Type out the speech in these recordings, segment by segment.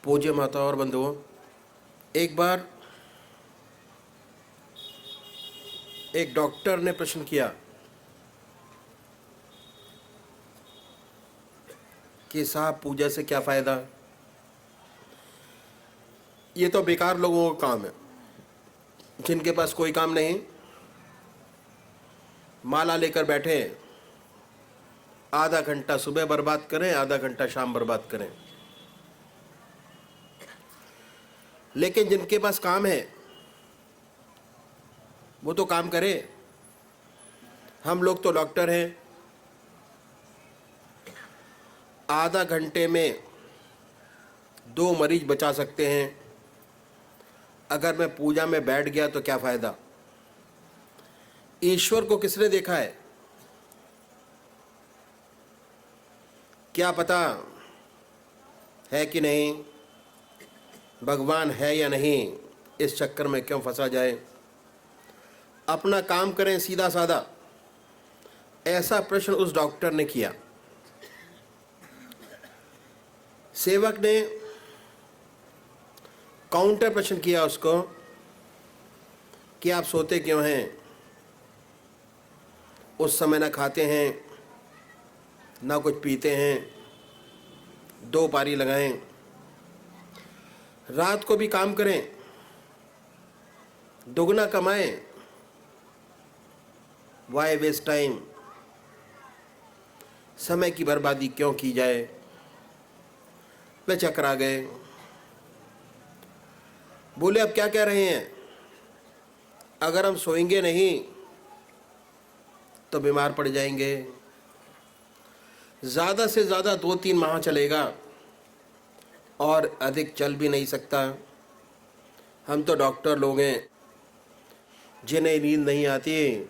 पूज्य माता और बंधुओं, एक बार एक डॉक्टर ने प्रश्न किया कि साहब पूजा से क्या फ़ायदा। ये तो बेकार लोगों का काम है, जिनके पास कोई काम नहीं, माला लेकर बैठे, आधा घंटा सुबह बर्बाद करें, आधा घंटा शाम बर्बाद करें। लेकिन जिनके पास काम है वो तो काम करे। हम लोग तो डॉक्टर हैं, आधा घंटे में 2 मरीज बचा सकते हैं। अगर मैं पूजा में बैठ गया तो क्या फ़ायदा। ईश्वर को किसने देखा है? क्या पता है कि नहीं, भगवान है या नहीं, इस चक्कर में क्यों फंसा जाए। अपना काम करें सीधा साधा। ऐसा प्रश्न उस डॉक्टर ने किया। सेवक ने काउंटर प्रश्न किया उसको कि आप सोते क्यों हैं? उस समय ना खाते हैं ना कुछ पीते हैं, 2 पारी लगाएं, रात को भी काम करें, दुगना कमाएं, वाई वेस्ट टाइम, समय की बर्बादी क्यों की जाए। वे चकरा गए। बोले अब क्या कह रहे हैं? अगर हम सोएंगे नहीं तो बीमार पड़ जाएंगे। ज़्यादा से ज़्यादा 2-3 माह चलेगा और अधिक चल भी नहीं सकता। हम तो डॉक्टर लोग हैं, जिन्हें नींद नहीं आती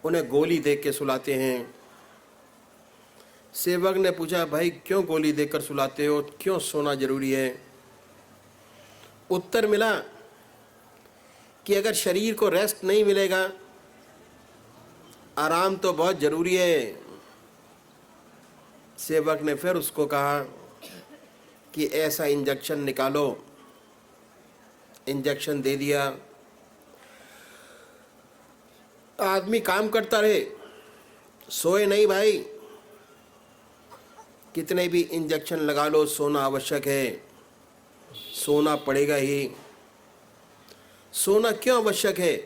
उन्हें गोली देकर के सुलाते हैं। सेवक ने पूछा, भाई क्यों गोली देकर सुलाते हो, क्यों सोना जरूरी है? उत्तर मिला कि अगर शरीर को रेस्ट नहीं मिलेगा, आराम तो बहुत ज़रूरी है। सेवक ने फिर उसको कहा कि ऐसा इंजेक्शन निकालो। इंजेक्शन दे दिया। आदमी काम करता रहे, सोए नहीं भाई। कितने भी इंजेक्शन लगा लो, सोना आवश्यक है, सोना पड़ेगा ही। सोना क्यों आवश्यक है?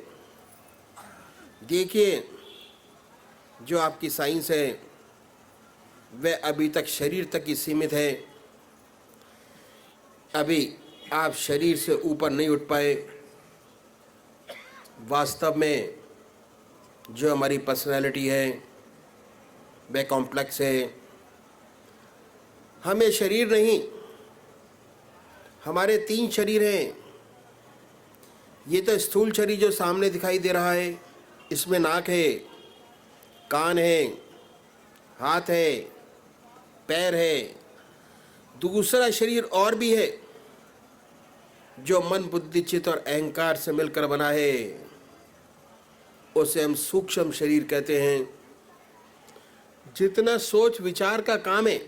देखिए, जो आपकी साइंस है वह अभी तक शरीर तक ही सीमित है। अभी आप शरीर से ऊपर नहीं उठ पाए। वास्तव में जो हमारी पर्सनैलिटी है वह कॉम्प्लेक्स है। हमें शरीर नहीं, हमारे 3 शरीर हैं। ये तो स्थूल शरीर जो सामने दिखाई दे रहा है, इसमें नाक है, कान है, हाथ है, पैर है। दूसरा शरीर और भी है जो मन, बुद्धि, चित्त और अहंकार से मिलकर बना है। उसे हम सूक्ष्म शरीर कहते हैं। जितना सोच विचार का काम है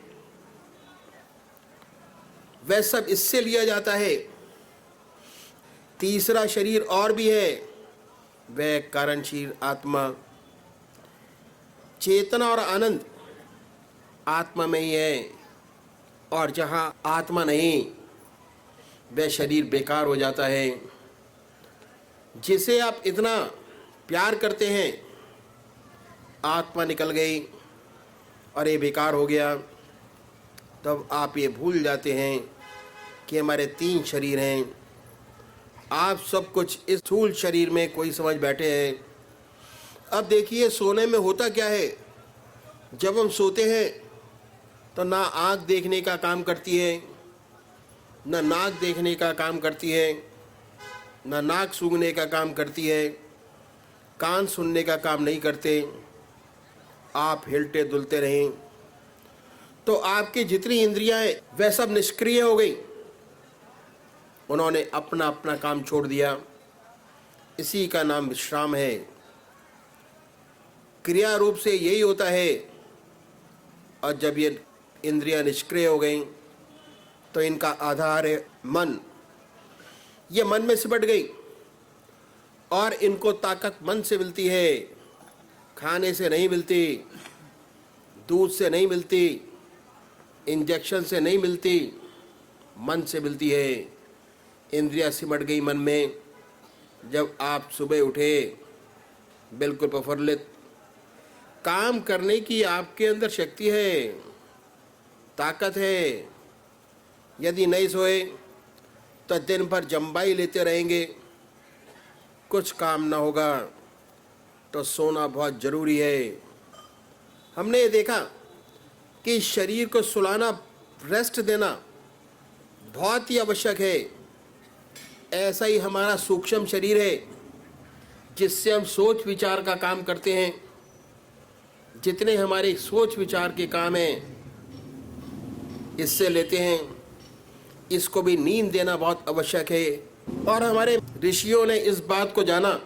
वह सब इससे लिया जाता है। तीसरा शरीर और भी है, वह कारणशील आत्मा। चेतना और आनंद आत्मा में ही है, और जहाँ आत्मा नहीं वह शरीर बेकार हो जाता है। जिसे आप इतना प्यार करते हैं, आत्मा निकल गई और ये बेकार हो गया, तब आप ये भूल जाते हैं कि हमारे 3 शरीर हैं। आप सब कुछ इस स्थूल शरीर में कोई समझ बैठे हैं। अब देखिए, सोने में होता क्या है। जब हम सोते हैं तो ना आँख देखने का काम करती है, ना नाक देखने का काम करती है, ना नाक सूंघने का काम करती है, कान सुनने का काम नहीं करते। आप हिलते डुलते रहें तो आपकी जितनी इंद्रियां हैं वह सब निष्क्रिय हो गई। उन्होंने अपना अपना काम छोड़ दिया। इसी का नाम विश्राम है। क्रिया रूप से यही होता है। और जब ये इंद्रियां निष्क्रिय हो गई तो इनका आधार है मन। ये मन में सिमट गई और इनको ताकत मन से मिलती है, खाने से नहीं मिलती, दूध से नहीं मिलती, इंजेक्शन से नहीं मिलती, मन से मिलती है। इंद्रियां सिमट गई मन में। जब आप सुबह उठे बिल्कुल प्रफुल्लित, काम करने की आपके अंदर शक्ति है, ताकत है। यदि नहीं सोए तो दिन भर जम्बाई लेते रहेंगे, कुछ काम ना होगा। तो सोना बहुत ज़रूरी है। हमने ये देखा कि शरीर को सुलाना, रेस्ट देना बहुत ही आवश्यक है। ऐसा ही हमारा सूक्ष्म शरीर है जिससे हम सोच विचार का काम करते हैं। जितने हमारे सोच विचार के काम हैं इससे लेते हैं। इसको भी नींद देना बहुत आवश्यक है। और हमारे ऋषियों ने इस बात को जाना,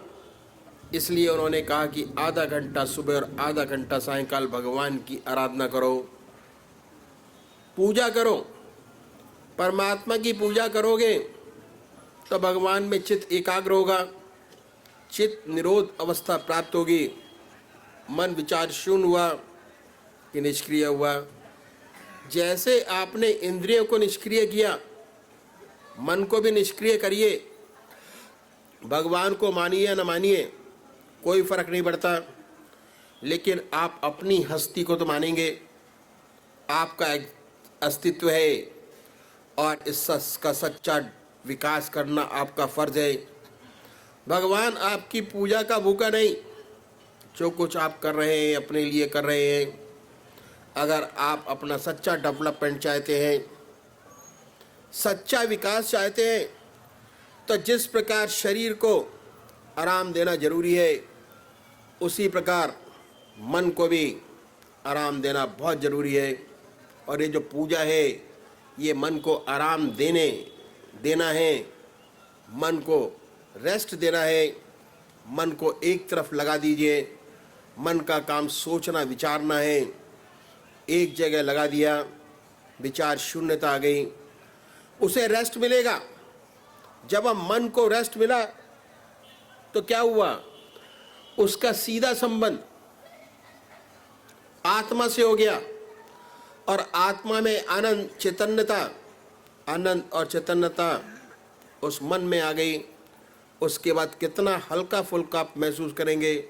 इसलिए उन्होंने कहा कि आधा घंटा सुबह और आधा घंटा सायंकाल भगवान की आराधना करो, पूजा करो। परमात्मा की पूजा करोगे तो भगवान में चित्त एकाग्र होगा, चित्त निरोध अवस्था प्राप्त होगी। मन विचार शून्य हुआ कि निष्क्रिय हुआ। जैसे आपने इंद्रियों को निष्क्रिय किया, मन को भी निष्क्रिय करिए। भगवान को मानिए या न मानिए कोई फर्क नहीं पड़ता, लेकिन आप अपनी हस्ती को तो मानेंगे। आपका एक अस्तित्व है और इसका सच्चा विकास करना आपका फर्ज है। भगवान आपकी पूजा का भूखा नहीं। जो कुछ आप कर रहे हैं अपने लिए कर रहे हैं। अगर आप अपना सच्चा डेवलपमेंट चाहते हैं, सच्चा विकास चाहते हैं, तो जिस प्रकार शरीर को आराम देना जरूरी है, उसी प्रकार मन को भी आराम देना बहुत ज़रूरी है। और ये जो पूजा है ये मन को आराम देना है, मन को रेस्ट देना है। मन को एक तरफ लगा दीजिए। मन का काम सोचना विचारना है। एक जगह लगा दिया, विचार शून्यता आ गई, उसे रेस्ट मिलेगा। जब हम मन को रेस्ट मिला तो क्या हुआ, उसका सीधा संबंध आत्मा से हो गया। और आत्मा में आनंद और चैतन्यता उस मन में आ गई। उसके बाद कितना हल्का फुल्का आप महसूस करेंगे,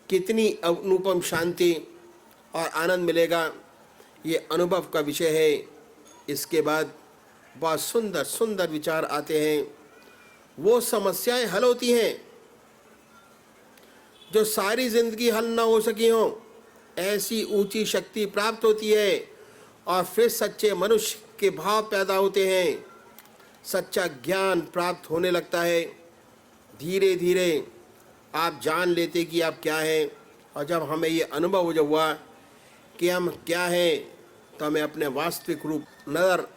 कितनी अनुपम शांति और आनंद मिलेगा। ये अनुभव का विषय है। इसके बाद बहुत सुंदर सुंदर विचार आते हैं। वो समस्याएं हल होती हैं जो सारी जिंदगी हल ना हो सकी हों। ऐसी ऊंची शक्ति प्राप्त होती है और फिर सच्चे मनुष्य के भाव पैदा होते हैं। सच्चा ज्ञान प्राप्त होने लगता है। धीरे धीरे आप जान लेते कि आप क्या हैं। और जब हमें ये अनुभव जब हुआ कि हम क्या हैं, तो हमें अपने वास्तविक रूप नज़र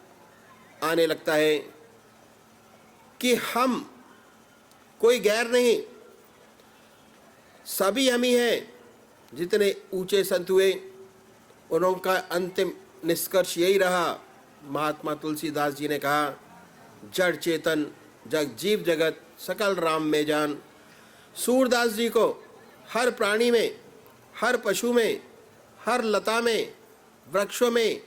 आने लगता है कि हम कोई गैर नहीं, सभी हम ही हैं। जितने ऊंचे संत हुए उनका अंतिम निष्कर्ष यही रहा। महात्मा तुलसीदास जी ने कहा, जड़ चेतन जग जीव जगत सकल राम में जान। सूरदास जी को हर प्राणी में, हर पशु में, हर लता में, वृक्षों में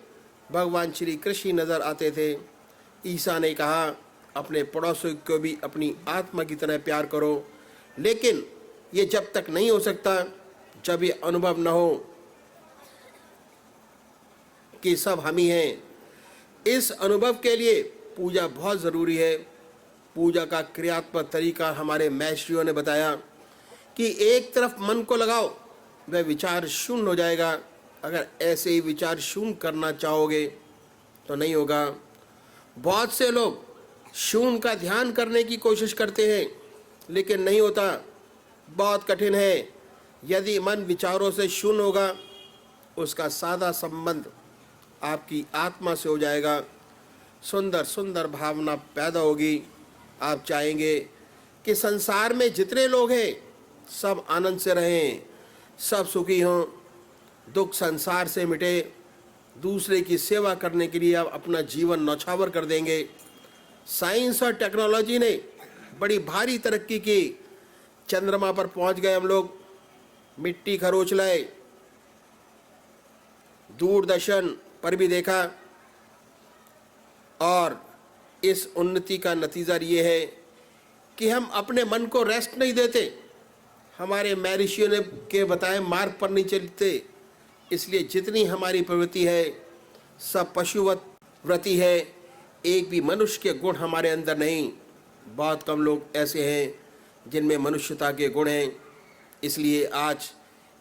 भगवान श्री कृष्ण नजर आते थे। ईसा ने कहा, अपने पड़ोसी को भी अपनी आत्मा की तरह प्यार करो। लेकिन ये जब तक नहीं हो सकता जब ये अनुभव न हो कि सब हम ही हैं। इस अनुभव के लिए पूजा बहुत ज़रूरी है। पूजा का क्रियात्मक तरीका हमारे महर्षियों ने बताया कि एक तरफ मन को लगाओ, वह विचार शून्य हो जाएगा। अगर ऐसे ही विचार शून्य करना चाहोगे तो नहीं होगा। बहुत से लोग शून्य का ध्यान करने की कोशिश करते हैं, लेकिन नहीं होता, बहुत कठिन है। यदि मन विचारों से शून्य होगा, उसका सादा संबंध आपकी आत्मा से हो जाएगा। सुंदर सुंदर भावना पैदा होगी। आप चाहेंगे कि संसार में जितने लोग हैं सब आनंद से रहें, सब सुखी हों, दुख संसार से मिटे, दूसरे की सेवा करने के लिए आप अपना जीवन न्यौछावर कर देंगे। साइंस और टेक्नोलॉजी ने बड़ी भारी तरक्की की, चंद्रमा पर पहुंच गए हम लोग, मिट्टी खरोच लाए, दूरदर्शन पर भी देखा। और इस उन्नति का नतीजा ये है कि हम अपने मन को रेस्ट नहीं देते, हमारे महर्षियों ने के बताए मार्ग पर नहीं चलते। इसलिए जितनी हमारी प्रवृत्ति है सब पशुवत व्रति है, एक भी मनुष्य के गुण हमारे अंदर नहीं। बहुत कम लोग ऐसे हैं जिनमें मनुष्यता के गुण हैं। इसलिए आज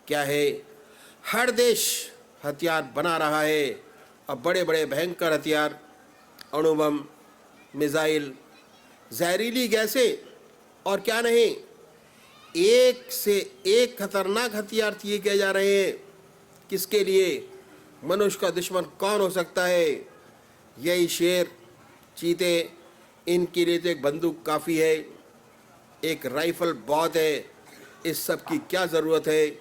क्या है, हर देश हथियार बना रहा है, और बड़े बड़े भयंकर हथियार, अणुबम, मिसाइल, जहरीली गैसें और क्या नहीं, एक से एक खतरनाक हथियार दिए किए जा रहे हैं। किसके लिए? मनुष्य का दुश्मन कौन हो सकता है? यही शेर, चीते, इनके लिए तो एक बंदूक काफ़ी है, एक राइफल बहुत है। इस सब की क्या ज़रूरत है?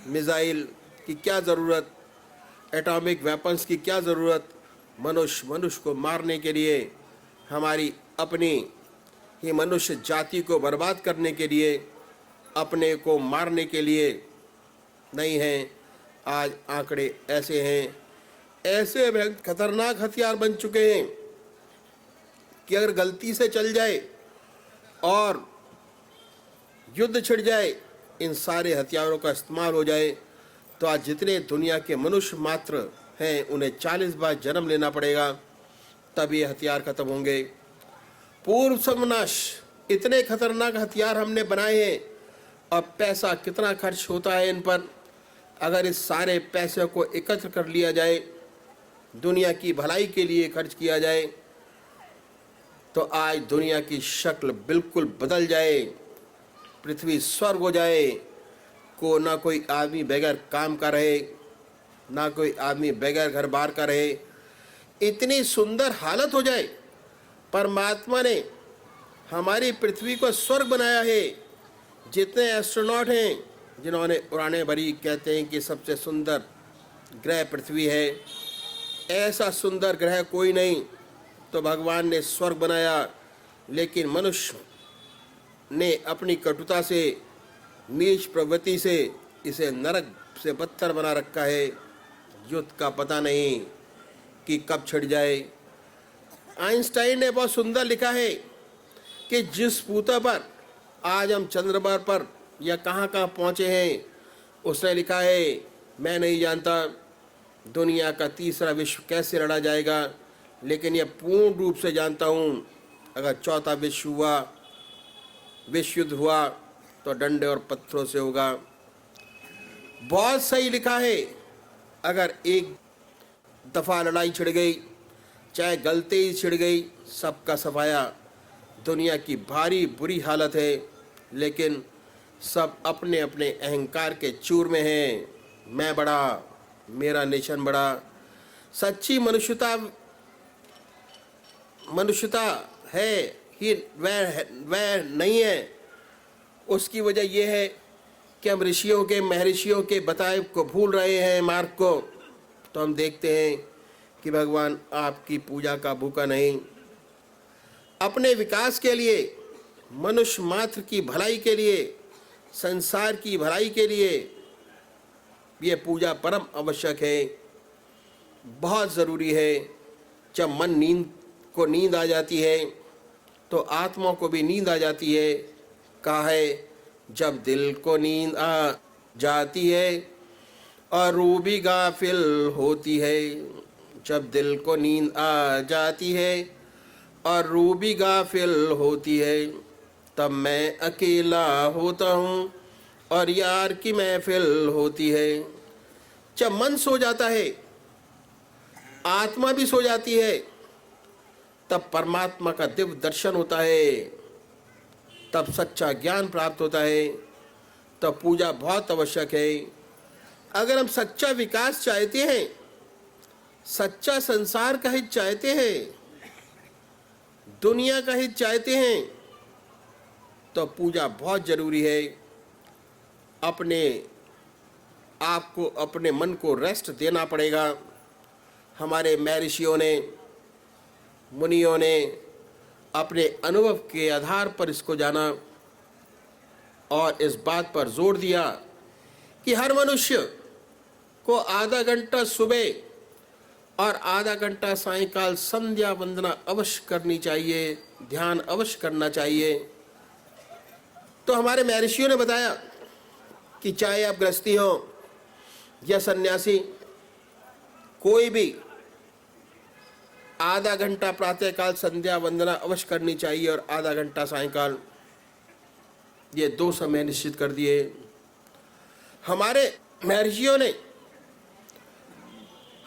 मिसाइल की क्या ज़रूरत? एटॉमिक वेपन्स की क्या ज़रूरत? मनुष्य को मारने के लिए, हमारी अपनी ही मनुष्य जाति को बर्बाद करने के लिए, अपने को मारने के लिए नहीं हैं। आज आंकड़े ऐसे हैं, ऐसे खतरनाक हथियार बन चुके हैं कि अगर गलती से चल जाए और युद्ध छिड़ जाए, इन सारे हथियारों का इस्तेमाल हो जाए, तो आज जितने दुनिया के मनुष्य मात्र हैं उन्हें 40 बार जन्म लेना पड़ेगा, तब ये हथियार खत्म होंगे। पूर्व सर्वनाश, इतने खतरनाक हथियार हमने बनाए हैं, और पैसा कितना खर्च होता है इन पर। अगर इस सारे पैसे को एकत्र कर लिया जाए, दुनिया की भलाई के लिए खर्च किया जाए, तो आज दुनिया की शक्ल बिल्कुल बदल जाए, पृथ्वी स्वर्ग हो जाए। को ना कोई आदमी बगैर काम का रहे, ना कोई आदमी बगैर घर बार का रहे, इतनी सुंदर हालत हो जाए। परमात्मा ने हमारी पृथ्वी को स्वर्ग बनाया है। जितने एस्ट्रोनॉट हैं जिन्होंने उड़ानें भरी, कहते हैं कि सबसे सुंदर ग्रह पृथ्वी है, ऐसा सुंदर ग्रह कोई नहीं। तो भगवान ने स्वर्ग बनाया, लेकिन मनुष्य ने अपनी कटुता से, नीच प्रवृत्ति से इसे नरक से बदतर बना रखा है। युद्ध का पता नहीं कि कब छिड़ जाए। आइंस्टाइन ने बहुत सुंदर लिखा है कि जिस पूता पर आज हम चंद्रमा पर या कहाँ कहाँ पहुँचे हैं, उसने लिखा है, मैं नहीं जानता दुनिया का तीसरा विश्व कैसे लड़ा जाएगा, लेकिन यह पूर्ण रूप से जानता हूँ, अगर चौथा विश्व युद्ध हुआ तो डंडे और पत्थरों से होगा। बहुत सही लिखा है, अगर एक दफ़ा लड़ाई छिड़ गई, चाहे गलती ही छिड़ गई, सबका सफाया। दुनिया की भारी बुरी हालत है, लेकिन सब अपने अपने अहंकार के चूर में हैं। मैं बड़ा, मेरा नेशन बड़ा। सच्ची मनुष्यता है ही वह नहीं है। उसकी वजह यह है कि हम ऋषियों के, महर्षियों के बताए को भूल रहे हैं, मार्ग को। तो हम देखते हैं कि भगवान आपकी पूजा का भूखा नहीं। अपने विकास के लिए, मनुष्य मात्र की भलाई के लिए, संसार की भलाई के लिए ये पूजा परम आवश्यक है, बहुत ज़रूरी है। जब मन नींद आ जाती है तो आत्मा को भी नींद आ जाती है। कहा है, जब दिल को नींद आ जाती है और रूह भी गाफिल होती है। जब दिल को नींद आ जाती है और रूह भी गाफिल होती है, तब मैं अकेला होता हूँ और यार की महफिल होती है। जब मन सो जाता है, आत्मा भी सो जाती है, तब परमात्मा का दिव्य दर्शन होता है, तब सच्चा ज्ञान प्राप्त होता है। तब पूजा बहुत आवश्यक है। अगर हम सच्चा विकास चाहते हैं, सच्चा संसार का हित चाहते हैं, दुनिया का हित चाहते हैं, तो पूजा बहुत ज़रूरी है। अपने आप को, अपने मन को रेस्ट देना पड़ेगा। हमारे महर्षियों ने, मुनियों ने अपने अनुभव के आधार पर इसको जाना और इस बात पर जोर दिया कि हर मनुष्य को आधा घंटा सुबह और आधा घंटा सायंकाल संध्या वंदना अवश्य करनी चाहिए, ध्यान अवश्य करना चाहिए। तो हमारे महर्षियों ने बताया कि चाहे आप गृहस्थी हो या सन्यासी, कोई भी आधा घंटा प्रातःकाल संध्या वंदना अवश्य करनी चाहिए और आधा घंटा सायंकाल, ये 2 समय निश्चित कर दिए। हमारे महर्षियों ने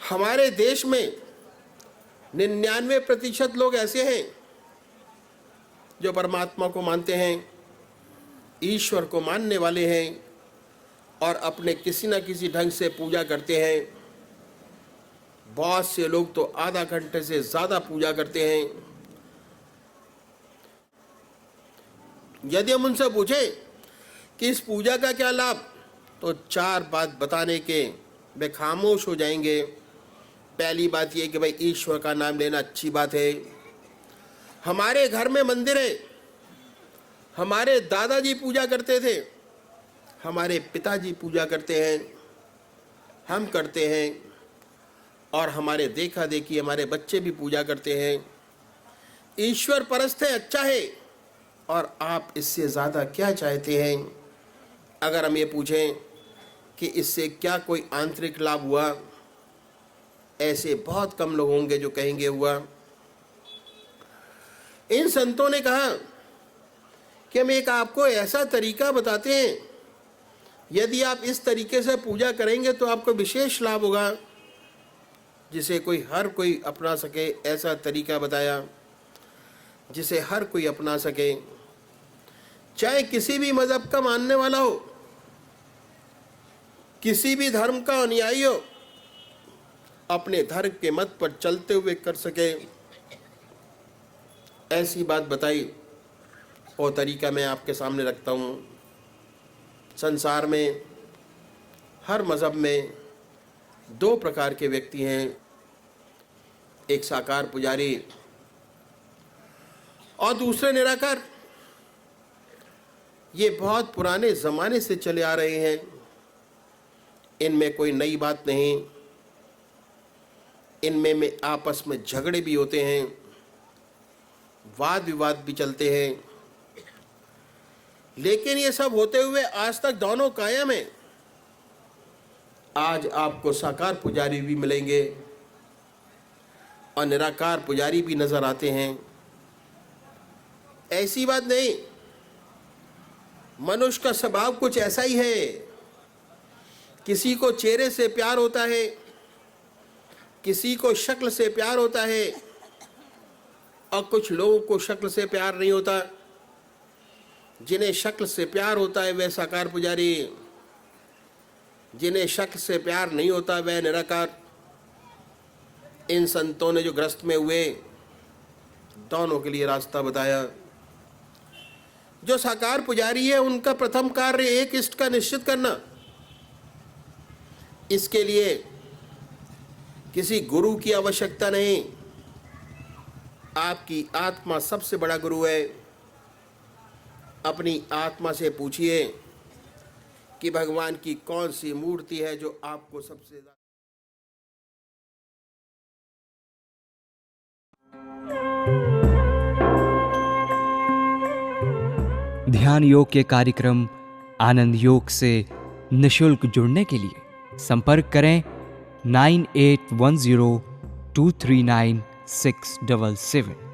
हमारे देश में 99% लोग ऐसे हैं जो परमात्मा को मानते हैं, ईश्वर को मानने वाले हैं और अपने किसी न किसी ढंग से पूजा करते हैं। बहुत से लोग तो आधा घंटे से ज़्यादा पूजा करते हैं। यदि हम उनसे पूछें कि इस पूजा का क्या लाभ, तो 4 बात बताने के वे खामोश हो जाएंगे। पहली बात ये कि भाई ईश्वर का नाम लेना अच्छी बात है। हमारे घर में मंदिर है, हमारे दादाजी पूजा करते थे, हमारे पिताजी पूजा करते हैं, हम करते हैं और हमारे देखा देखी हमारे बच्चे भी पूजा करते हैं। ईश्वर परस्त है, अच्छा है, और आप इससे ज़्यादा क्या चाहते हैं? अगर हम ये पूछें कि इससे क्या कोई आंतरिक लाभ हुआ, ऐसे बहुत कम लोग होंगे जो कहेंगे हुआ। इन संतों ने कहा कि हम एक आपको ऐसा तरीका बताते हैं, यदि आप इस तरीके से पूजा करेंगे तो आपको विशेष लाभ होगा, जिसे हर कोई अपना सके। ऐसा तरीका बताया जिसे हर कोई अपना सके, चाहे किसी भी मजहब का मानने वाला हो, किसी भी धर्म का अनुयायी हो, अपने धर्म के मत पर चलते हुए कर सके। ऐसी बात बताई और तरीका मैं आपके सामने रखता हूँ। संसार में हर मजहब में 2 प्रकार के व्यक्ति हैं, एक साकार पुजारी और दूसरे निराकार। ये बहुत पुराने ज़माने से चले आ रहे हैं, इनमें कोई नई बात नहीं। इनमें में आपस में झगड़े भी होते हैं, वाद विवाद भी चलते हैं, लेकिन ये सब होते हुए आज तक दोनों कायम हैं। आज आपको साकार पुजारी भी मिलेंगे और निराकार पुजारी भी नजर आते हैं। ऐसी बात नहीं, मनुष्य का स्वभाव कुछ ऐसा ही है। किसी को चेहरे से प्यार होता है, किसी को शक्ल से प्यार होता है और कुछ लोगों को शक्ल से प्यार नहीं होता। जिन्हें शक्ल से प्यार होता है वह साकार पुजारी, जिन्हें शक्ल से प्यार नहीं होता वह निराकार। इन संतों ने जो ग्रस्त में हुए, दोनों के लिए रास्ता बताया। जो साकार पुजारी है उनका प्रथम कार्य एक इष्ट का निश्चित करना। इसके लिए किसी गुरु की आवश्यकता नहीं, आपकी आत्मा सबसे बड़ा गुरु है। अपनी आत्मा से पूछिए कि भगवान की कौन सी मूर्ति है जो आपको सबसे ज्यादा। ध्यान योग के कार्यक्रम आनंद योग से निशुल्क जुड़ने के लिए संपर्क करें 9810239677।